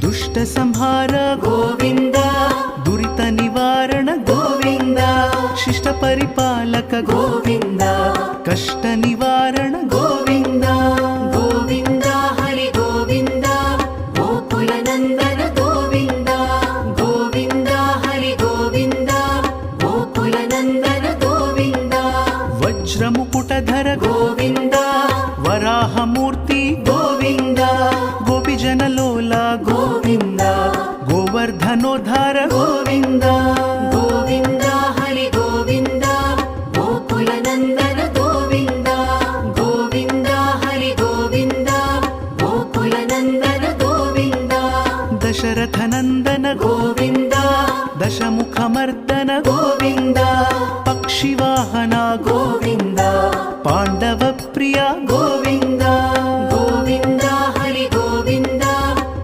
ದುಷ್ಟ ಸಂಹಾರ ಗೋವಿಂದ, ದುರಿತ ನಿವಾರಣ ಗೋವಿಂದ, ಶಿಷ್ಟ ಪರಿಪಾಲಕ ಗೋವಿಂದ, ಕಷ್ಟ ನಿವಾರಣ ಗೋವಿಂದ. ಗೋವಿಂದ ಹರಿ ಗೋವಿಂದ ಗೋಕುಲ ನಂದನ ಗೋವಿಂದ, ಗೋವಿಂದ ಹರಿ ಗೋವಿಂದ ಗೋಕುಲ ನಂದನ ಗೋವಿಂದ. ವಜ್ರ ಮುಕುಟಧರ ಗೋವಿಂದ ವರಾಹ ಮೂರ್ತಿ ಗೋವಿಂದ, ಗೋಪಿಜನ ಲೋಲ ಗೋವಿಂದ ಗೋವರ್ಧನೋದ್ಧಾರ ಗೋವಿಂದ. ಗೋವಿಂದ ಹರಿ ಗೋವಿಂದ ಗೋಕುಲ ನಂದನ ಗೋವಿಂದ, ಗೋವಿಂದ ಹರಿ ಗೋವಿಂದ ಗೋಕುಲ ನಂದನ ಗೋವಿಂದ. ದಶರಥ ನಂದನ ಗೋವಿಂದ ದಶಮುಖ ಮರ್ದನ ಗೋವಿಂದ, ಪಕ್ಷಿವಾಹನ ಗೋವಿಂದ ಪಾಂಡವ ಪ್ರಿಯ ಗೋವಿಂದ.